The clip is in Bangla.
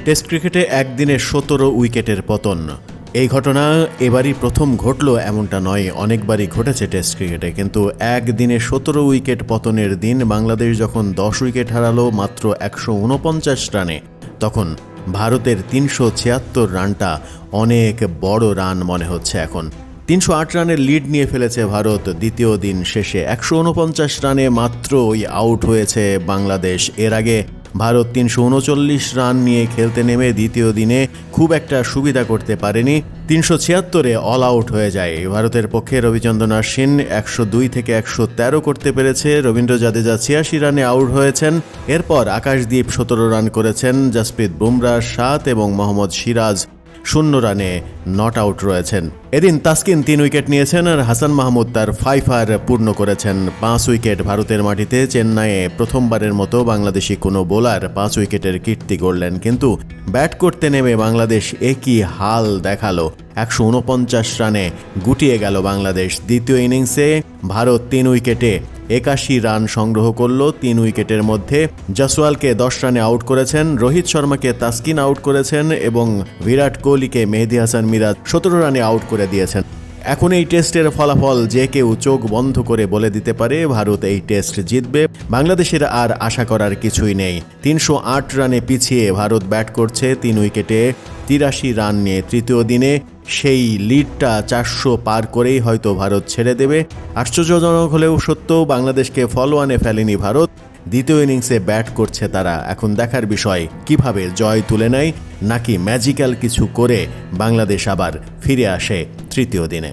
টেস্ট ক্রিকেটে একদিনে 17 উইকেটের পতন। এই ঘটনা এবারই প্রথম ঘটল এমনটা নয়, অনেকবারই ঘটেছে টেস্ট ক্রিকেটে, কিন্তু একদিনে 17 উইকেট পতনের দিন বাংলাদেশ যখন 10 উইকেট হারালো মাত্র 149 রানে, তখন ভারতের 376 রানটা অনেক বড় রান মনে হচ্ছে এখন। 308 রানের লিড নিয়ে ফেলেছে ভারত দ্বিতীয় দিন শেষে। 149 রানে মাত্রই আউট হয়েছে বাংলাদেশ। এর আগে ভারত 339 রান নিয়ে খেলতে নেমে দ্বিতীয় দিনে খুব একটা সুবিধা করতে পারেনি। 376-এ অল আউট হয়ে যায় ভারতের পক্ষে। রবিচন্দ্রন অশ্বিন 102 থেকে 113 করতে পেরেছে। রবীন্দ্র জাদেজা 86 রানে আউট হয়েছেন। এরপর আকাশদীপ 17 রান করেছেন। জাসপ্রীত বুমরা 7 এবং মোহাম্মদ সিরাজ 0 রানে নট আউট রয়েছেন। এদিন তাসকিন 3 উইকেট নিয়েছেন আর হাসান মাহমুদ তার 5 পূর্ণ করেছেন। 5 উইকেট ভারতের মাটিতে। চেন্নাইয়ে প্রথমবারের মতো বাংলাদেশি কোনো বোলার 5 উইকেটের কীর্তি গড়লেন, কিন্তু ব্যাট করতে নেমে বাংলাদেশ একই হাল দেখালো। 149 রানে গুটিয়ে গেল বাংলাদেশ। দ্বিতীয় ইনিংসে ভারত 3 উইকেটে 81 রান সংগ্রহ করল। 3 উইকেটের মধ্যে জসওয়ালকে 10 রানে আউট করেছেন, রোহিত শর্মাকে তাসকিন আউট করেছেন এবং বিরাট কোহলিকে মেহেদী হাসান মিরাজ 17 রানে আউট করে দিয়েছেন। এখন এই টেস্টের ফলাফল যে কেউ চোখ বন্ধ করে বলে দিতে পারে ভারত এই টেস্ট জিতবে। বাংলাদেশের আর আশা করার কিছুই নেই। 308 রানে পিছিয়ে ভারত ব্যাট করছে 3 উইকেটে 83 রান নিয়ে। তৃতীয় দিনে সেই লিডটা 400 পার করেই হয়তো ভারত ছেড়ে দেবে। আশ্চর্যজনক হলেও সত্য, বাংলাদেশকে ফলোয়ানে ফেলেনি ভারত। দ্বিতীয় ইনিংসে ব্যাট করছে তারা। এখন দেখার বিষয় কিভাবে জয় তুলে নেয়, নাকি ম্যাজিক্যাল কিছু করে বাংলাদেশ আবার ফিরে আসে তৃতীয় দিনে।